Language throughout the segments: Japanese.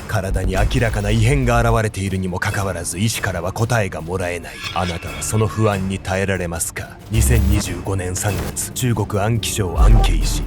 体に明らかな異変が現れているにもかかわらず医師からは答えがもらえない。あなたはその不安に耐えられますか。2025年3月、中国安徽省安徽市。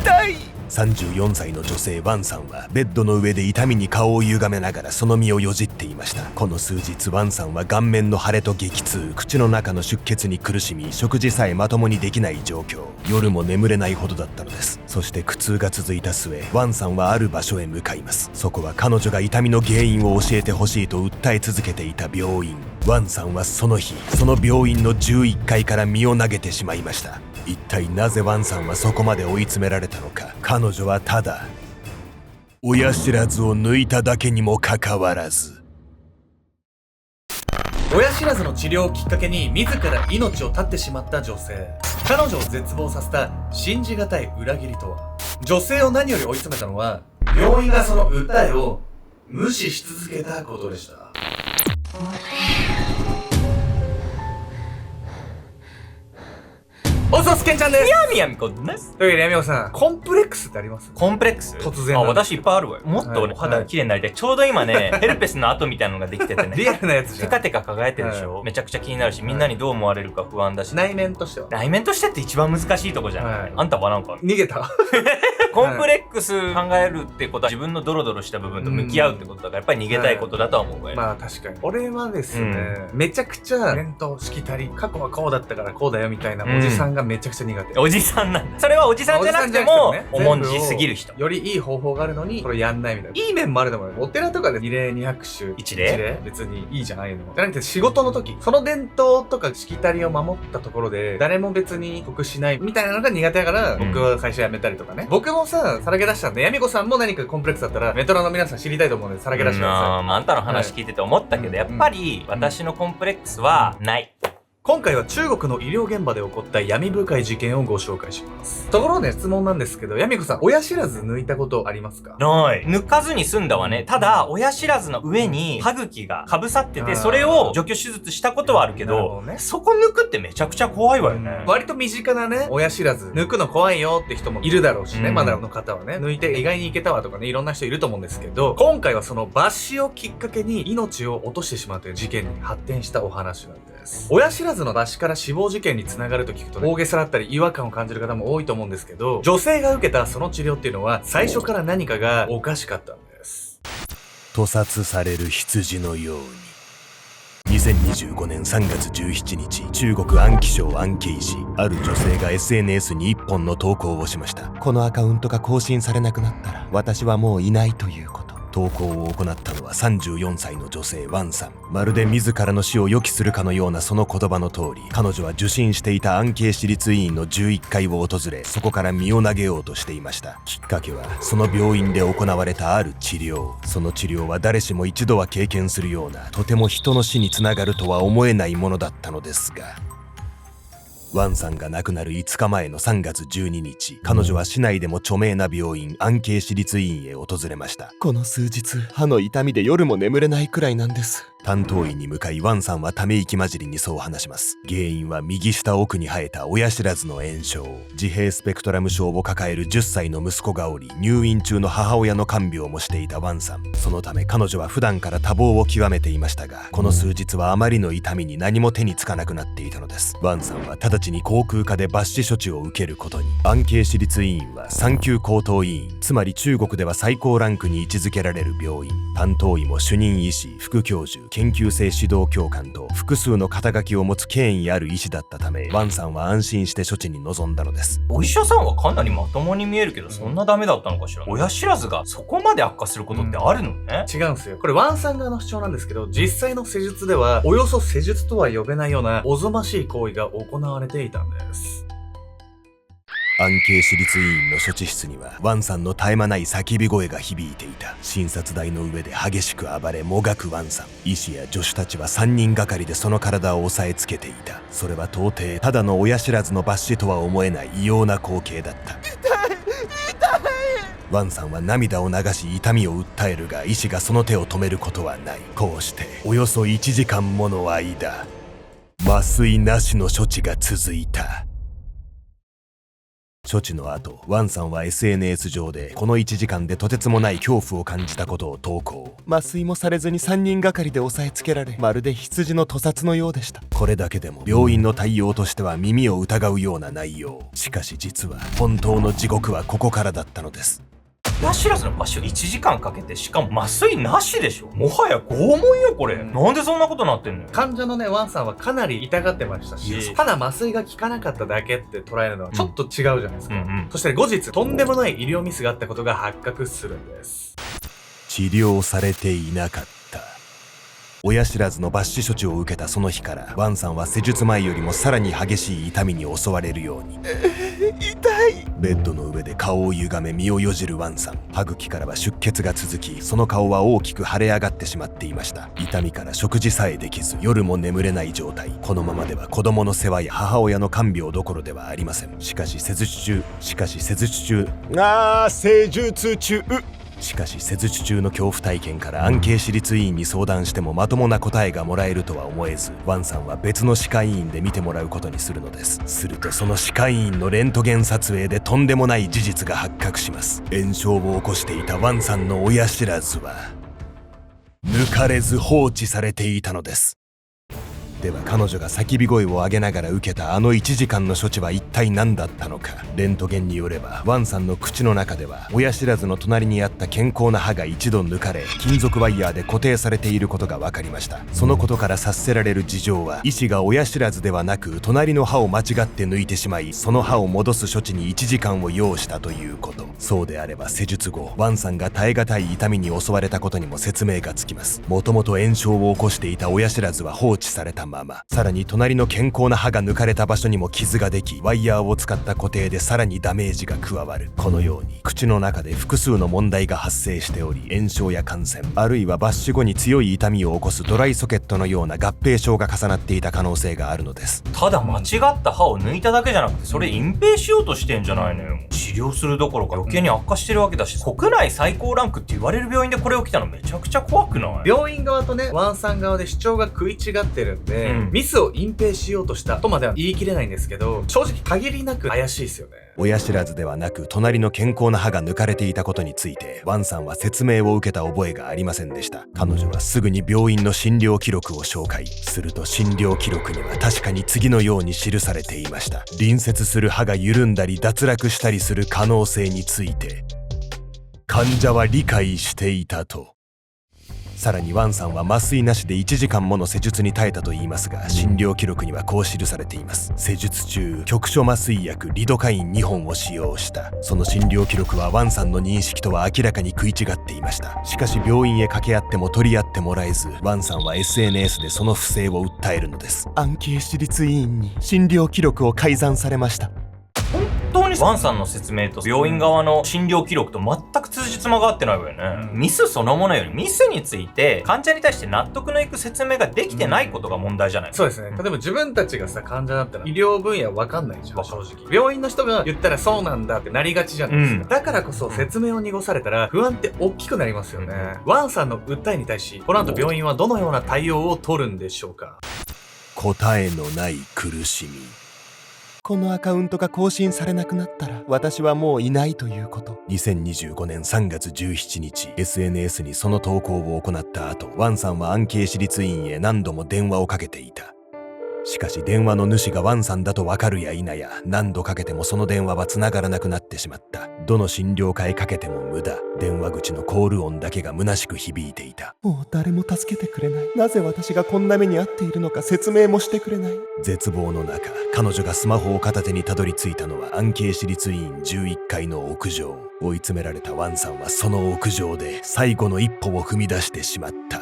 痛い。34歳の女性ワンさんはベッドの上で痛みに顔を歪めながらその身をよじっていました。この数日ワンさんは顔面の腫れと激痛、口の中の出血に苦しみ、食事さえまともにできない状況。夜も眠れないほどだったのです。そして苦痛が続いた末、ワンさんはある場所へ向かいます。そこは彼女が痛みの原因を教えてほしいと訴え続けていた病院。ワンさんはその日、その病院の11階から身を投げてしまいました。一体なぜワンさんはそこまで追い詰められたのか。彼女はただ親知らずを抜いただけにもかかわらず、親知らずの治療をきっかけに自ら命を絶ってしまった女性。彼女を絶望させた信じがたい裏切りとは。女性を何より追い詰めたのは、病院がその訴えを無視し続けたことでした。おそすけんちゃんです。宮みこです。というわけで、ヤミコさん、コンプレックスってあります？コンプレックス突然あ、私いっぱいあるわよ。もっと俺、はい肌が綺麗になりたい。ちょうど今ね、ヘルペスの跡みたいなのができててね。リアルなやつじゃん。テカテカ輝いてるでしょ、めちゃくちゃ気になるし、みんなにどう思われるか不安だし。内面としては内面としてって一番難しいとこじゃない、はいあんたはなんか逃げた。コンプレックス考えるってことは自分のドロドロした部分と向き合うってことだからやっぱり逃げたいことだとは思うわよ、まあ確かに。俺はですね、めちゃくちゃ伝統しきたり、過去はこうだったからこうだよみたいなおじさんがめちゃくちゃ苦手。おじさんなんだ。それはおじさんじゃなくても重んじすぎる人。よりいい方法があるのにこれやんないみたいな。いい面もあると思うよ。お寺とかで二礼二拍手一礼別にいいじゃないの。じゃなくて仕事の時、その伝統とかしきたりを守ったところで誰も別に得しないみたいなのが苦手だから僕は会社辞めたりとかね。僕もさ、さらけ出したんで、ヤミコさんも何かコンプレックスだったらメトラの皆さん知りたいと思うのでさらけ出してください。あんたの話聞いてて思ったけど、やっぱり私のコンプレックスはない。今回は中国の医療現場で起こった闇深い事件をご紹介します。ところで質問なんですけど、ヤミコさん、親知らず抜いたことありますか？ない。抜かずに済んだわね。ただ、親知らずの上に歯茎が被さってて、それを除去手術したことはあるけど、そこ抜くってめちゃくちゃ怖いわよね。割と身近なね、親知らず、抜くの怖いよって人もいるだろうしね、うんまだの方はね、抜いて意外にいけたわとかね、いろんな人いると思うんですけど、今回はその抜歯をきっかけに命を落としてしまうという事件に発展したお話なんです。親知らずの抜歯から死亡事件につながると聞くとね、大げさだったり違和感を感じる方も多いと思うんですけど、女性が受けたその治療っていうのは、最初から何かがおかしかったんです。屠殺される羊のように。2025年3月17日、中国安徽省安徽市、ある女性が SNS に1本の投稿をしました。このアカウントが更新されなくなったら、私はもういないということ。投稿を行ったのは34歳の女性ワンさん。まるで自らの死を予期するかのようなその言葉の通り、彼女は受診していた安徽市立医院の11階を訪れ、そこから身を投げようとしていました。きっかけはその病院で行われたある治療。その治療は誰しも一度は経験するような、とても人の死につながるとは思えないものだったのですが、ワンさんが亡くなる5日前の3月12日、彼女は市内でも著名な病院、安徽市立医院へ訪れました。この数日、歯の痛みで夜も眠れないくらいなんです。担当医に向かい、ワンさんはため息混じりにそう話します。原因は右下奥に生えた親知らずの炎症。自閉スペクトラム症を抱える10歳の息子がおり、入院中の母親の看病もしていたワンさん。そのため彼女は普段から多忙を極めていましたが、この数日はあまりの痛みに何も手につかなくなっていたのです。ワンさんは直ちに航空科で抜歯処置を受けることに。安徽市立医院は3級高等医院、つまり中国では最高ランクに位置づけられる病院。担当医も主任医師、副教授、研究生指導教官と複数の肩書きを持つ権威ある医師だったため、ワンさんは安心して処置に臨んだのです。お医者さんはかなりまともに見えるけど、そんなダメだったのかしら。親知らずがそこまで悪化することってあるのね、違うんですよ。これワンさん側の主張なんですけど、実際の施術では、およそ施術とは呼べないようなおぞましい行為が行われていたんです。安徽市立医院の処置室にはワンさんの絶え間ない叫び声が響いていた。診察台の上で激しく暴れもがくワンさん。医師や助手たちは3人がかりでその体を押さえつけていた。それは到底ただの親知らずの抜歯とは思えない異様な光景だった。痛いワンさんは涙を流し痛みを訴えるが、医師がその手を止めることはない。こうしておよそ1時間もの間、麻酔なしの処置が続いた。処置の後、ワンさんは SNS 上でこの1時間でとてつもない恐怖を感じたことを投稿。麻酔もされずに3人がかりで押さえつけられ、まるで羊の屠殺のようでした。これだけでも病院の対応としては耳を疑うような内容。しかし実は本当の地獄はここからだったのです。親知らずの抜歯を1時間かけて、しかも麻酔なしでしょ。もはや拷問よこれ。なんでそんなことなってんのよ。患者のね、ワンさんはかなり痛がってましたし、ただ麻酔が効かなかっただけって捉えるのはちょっと違うじゃないですか。そして後日、とんでもない医療ミスがあったことが発覚するんです。治療されていなかった。親知らずの抜歯処置を受けたその日から、ワンさんは施術前よりもさらに激しい痛みに襲われるように。痛い。ベッドの上で顔を歪め身をよじるワンさん。歯茎からは出血が続き、その顔は大きく腫れ上がってしまっていました。痛みから食事さえできず、夜も眠れない状態。このままでは子供の世話や母親の看病どころではありません。しかし施術中の恐怖体験から安慶市立医院に相談してもまともな答えがもらえるとは思えず、ワンさんは別の歯科医院で見てもらうことにするのです。するとその歯科医院のレントゲン撮影でとんでもない事実が発覚します。炎症を起こしていたワンさんの親知らずは抜かれず放置されていたのです。では彼女が叫び声を上げながら受けたあの1時間の処置は一体何だったのか。レントゲンによれば、ワンさんの口の中では親知らずの隣にあった健康な歯が一度抜かれ、金属ワイヤーで固定されていることが分かりました。そのことから察せられる事情は、医師が親知らずではなく隣の歯を間違って抜いてしまい、その歯を戻す処置に1時間を要したということ。そうであれば施術後、ワンさんが耐え難い痛みに襲われたことにも説明がつきます。もともと炎症を起こしていた親知らずは放置されたまま、さらに隣の健康な歯が抜かれた場所にも傷ができ、ワイヤーを使った固定でさらにダメージが加わる。このように口の中で複数の問題が発生しており、炎症や感染、あるいは抜歯後に強い痛みを起こすドライソケットのような合併症が重なっていた可能性があるのです。ただ間違った歯を抜いただけじゃなくて、それ隠蔽しようとしてんじゃないのよ。治療するどころか余計に悪化してるわけだし、国内最高ランクって言われる病院でこれ起きたのめちゃくちゃ怖くない？病院側とね、ワンさん側で主張が食い違ってるんで、ミスを隠蔽しようとしたとまでは言い切れないんですけど、正直限りなく怪しいですよね。親知らずではなく隣の健康な歯が抜かれていたことについて、ワンさんは説明を受けた覚えがありませんでした。彼女はすぐに病院の診療記録を紹介すると、診療記録には確かに次のように記されていました。隣接する歯が緩んだり脱落したりする可能性について患者は理解していたと。さらにワンさんは麻酔なしで1時間もの施術に耐えたといいますが、診療記録にはこう記されています。施術中、局所麻酔薬リドカイン2本を使用した。その診療記録はワンさんの認識とは明らかに食い違っていました。しかし病院へ掛け合っても取り合ってもらえず、ワンさんは SNS でその不正を訴えるのです。安慶市立医院に診療記録を改ざんされました。本当にワンさんの説明と病院側の診療記録と全く通じつまが合ってないわよね。ミスそのものよりミスについて患者に対して納得のいく説明ができてないことが問題じゃない。そうですね。例えば自分たちがさ、患者だったら医療分野わかんないじゃん、正直。病院の人が言ったらそうなんだってなりがちじゃないですか。だからこそ説明を濁されたら不安って大きくなりますよね。ワンさんの訴えに対し、この後病院はどのような対応を取るんでしょうか。答えのない苦しみ。このアカウントが更新されなくなったら私はもういないということ。2025年3月17日 SNS にその投稿を行った後、ワンさんは安慶市立医院へ何度も電話をかけていた。しかし電話の主がワンさんだと分かるや否や、何度かけてもその電話は繋がらなくなってしまった。どの診療科へかけても無駄。電話口のコール音だけが虚しく響いていた。もう誰も助けてくれない。なぜ私がこんな目に遭っているのか説明もしてくれない。絶望の中、彼女がスマホを片手にたどり着いたのは安慶市立医院11階の屋上。追い詰められたワンさんはその屋上で最後の一歩を踏み出してしまった。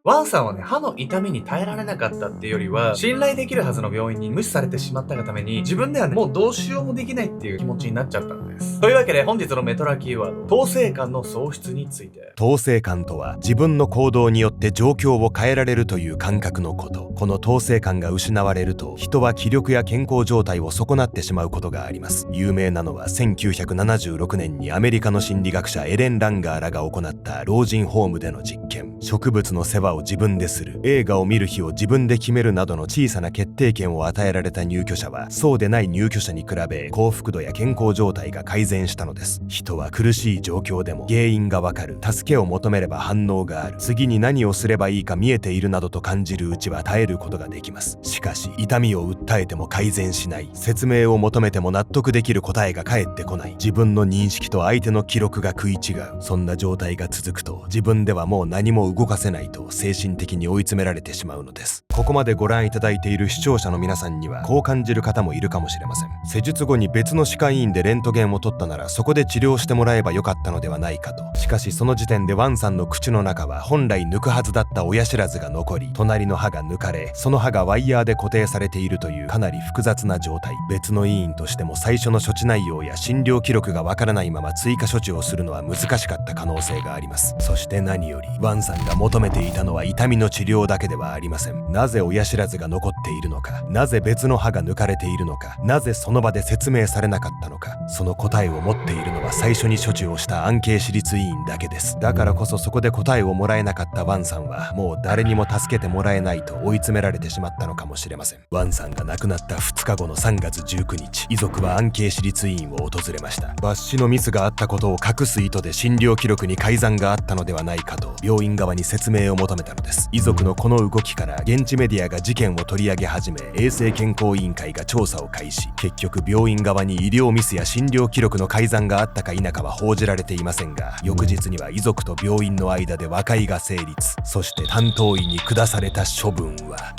ワンさんはね、歯の痛みに耐えられなかったっていうよりは、信頼できるはずの病院に無視されてしまったがために、自分ではね、もうどうしようもできないっていう気持ちになっちゃったんです。というわけで本日のメトラキーワード、統制感の喪失について。統制感とは自分の行動によって状況を変えられるという感覚のこと。この統制感が失われると、人は気力や健康状態を損なってしまうことがあります。有名なのは1976年にアメリカの心理学者エレン・ランガーらが行った老人ホームでの実験。植物の世話を自分でする、映画を見る日を自分で決めるなどの小さな決定権を与えられた入居者は、そうでない入居者に比べ幸福度や健康状態が改善したのです。人は苦しい状況でも原因がわかる、助けを求めれば反応がある、次に何をすればいいか見えているなどと感じるうちは耐えることができます。しかし痛みを訴えても改善しない、説明を求めても納得できる答えが返ってこない、自分の認識と相手の記録が食い違う、そんな状態が続くと自分ではもう何も動かせないと精神的に追い詰められてしまうのです。ここまでご覧いただいている視聴者の皆さんにはこう感じる方もいるかもしれません。施術後に別の歯科医院でレントゲンを取ったならそこで治療してもらえばよかったのではないかと。しかしその時点でワンさんの口の中は本来抜くはずだった親知らずが残り、隣の歯が抜かれ、その歯がワイヤーで固定されているというかなり複雑な状態。別の医院としても最初の処置内容や診療記録がわからないまま追加処置をするのは難しかった可能性があります。そして何よりワンさんが求めていたのは痛みの治療だけではありません。なぜ親知らずが残っているのか、なぜ別の歯が抜かれているのか、なぜその場で説明されなかったのか、その答えを持っているのは最初に処置をした安慶市立医院だけです。だからこそそこで答えをもらえなかったワンさんはもう誰にも助けてもらえないと追い詰められてしまったのかもしれません。ワンさんが亡くなった2日後の3月19日、遺族は安慶市立医院を訪れました。抜歯のミスがあったことを隠す意図で診療記録に改ざんがあったのではないかと病院側に説明を求めたのです。遺族のこの動きから現地メディアが事件を取り上げ始め、衛生健康委員会が調査を開始。結局病院側に医療ミスや診療記録の改ざんがあったか否かは報じられていませんが、翌日には遺族と病院の間で和解が成立。そして担当医に下された処分は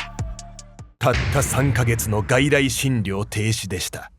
たった3ヶ月の外来診療停止でした。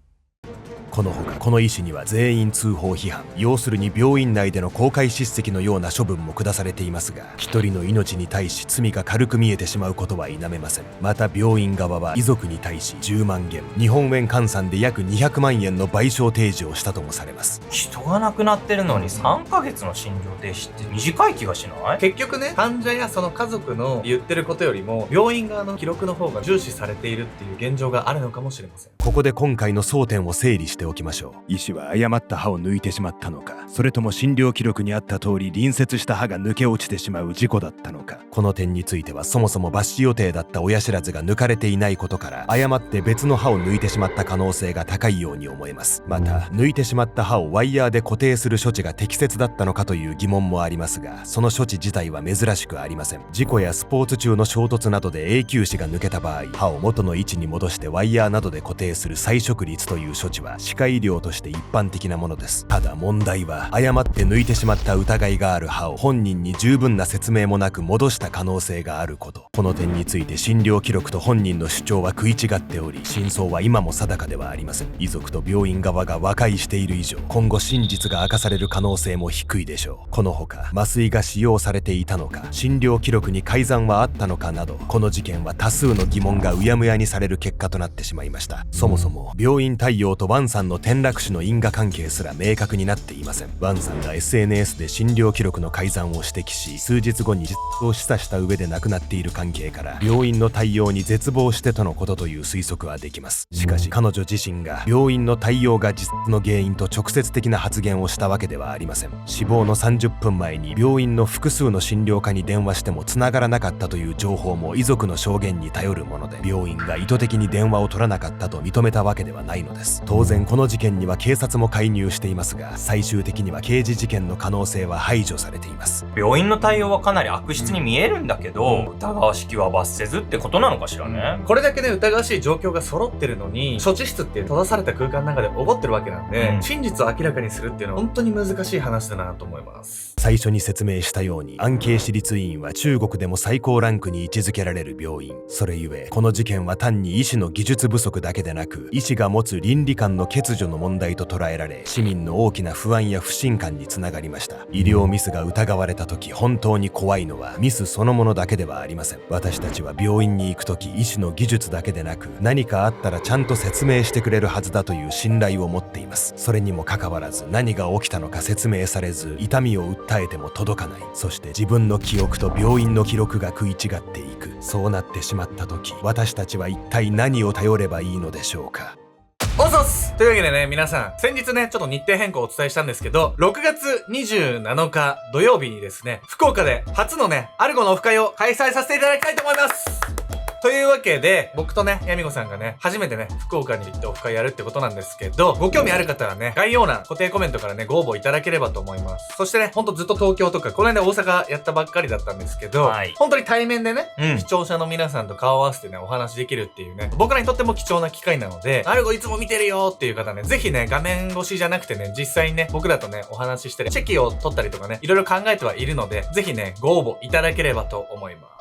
このほかこの医師には全員通報批判、要するに病院内での公開叱責のような処分も下されていますが、一人の命に対し罪が軽く見えてしまうことは否めません。また病院側は遺族に対し10万元、日本円換算で約200万円の賠償提示をしたともされます。人が亡くなってるのに3ヶ月の診療停止って短い気がしない？結局ね、患者やその家族の言ってることよりも病院側の記録の方が重視されているっていう現状があるのかもしれません。ここで今回の争点を整理しておきましょう。医師は誤った歯を抜いてしまったのか、それとも診療記録にあった通り隣接した歯が抜け落ちてしまう事故だったのか。この点についてはそもそも抜歯予定だった親知らずが抜かれていないことから、誤って別の歯を抜いてしまった可能性が高いように思えます。また抜いてしまった歯をワイヤーで固定する処置が適切だったのかという疑問もありますが、その処置自体は珍しくありません。事故やスポーツ中の衝突などで永久歯が抜けた場合、歯を元の位置に戻してワイヤーなどで固定する再植立という処置は歯科医療として一般的なものです。ただ問題は、誤って抜いてしまった疑いがある歯を本人に十分な説明もなく戻した可能性があること。この点について診療記録と本人の主張は食い違っており、真相は今も定かではありません。遺族と病院側が和解している以上、今後真実が明かされる可能性も低いでしょう。このほか麻酔が使用されていたのか、診療記録に改ざんはあったのかなど、この事件は多数の疑問がうやむやにされる結果となってしまいました。そもそも病院対応とワンさんの転落死の因果関係すら明確になっていません。ワンさんが SNS で診療記録の改ざんを指摘し、数日後に実を示唆した上で亡くなっている関係から病院の対応に絶望してとのことという推測はできます。しかし彼女自身が病院の対応が自殺の原因と直接的な発言をしたわけではありません。死亡の30分前に病院の複数の診療科に電話しても繋がらなかったという情報も遺族の証言に頼るもので、病院が意図的に電話を取らなかったと認めたわけではないのです。当然この事件には警察も介入していますが、最終的には刑事事件の可能性は排除されています。病院の対応はかなり悪質に見えるんだけど、疑わしきは罰せずってことなのかしらね。これだけね、疑わしい状況が揃ってるのに、処置室っていう閉ざされた空間の中で起こってるわけなんで、真実を明らかにするっていうのは本当に難しい話だなと思います。最初に説明したように、安慶市立医院は中国でも最高ランクに位置づけられる病院。それゆえこの事件は単に医師の技術不足だけでなく、医師が持つ倫理観の欠如の問題と捉えられ、市民の大きな不安や不信感につながりました。医療ミスが疑われた時、本当に怖いのはミスそのものだけではありません。私たちは病院に行く時、医師の技術だけでなく、何かあったらちゃんと説明してくれるはずだという信頼を持っています。それにもかかわらず、何が起きたのか説明されず、痛みを訴えても届かない。そして自分の記憶と病院の記録が食い違っていく。そうなってしまった時、私たちは一体何を頼ればいいのでしょうか。おそっすというわけでね、皆さん、先日ね、ちょっと日程変更をお伝えしたんですけど、6月27日土曜日にですね、福岡で初のね、アルゴのオフ会を開催させていただきたいと思います。というわけで、僕とね、ヤミゴさんがね、初めてね、福岡に行ってオフ会やるってことなんですけど、ご興味ある方はね、概要欄、固定コメントからね、ご応募いただければと思います。そしてね、ほんとずっと東京とか、この間大阪やったばっかりだったんですけど、はい本当に対面でね、うん視聴者の皆さんと顔を合わせてね、お話できるっていうね、僕らにとっても貴重な機会なので、アルゴいつも見てるよっていう方ね、ぜひね、画面越しじゃなくてね、実際にね、僕らとね、お話ししてチェキを取ったりとかね、いろいろ考えてはいるので、ぜひね、ご応募いただければと思います。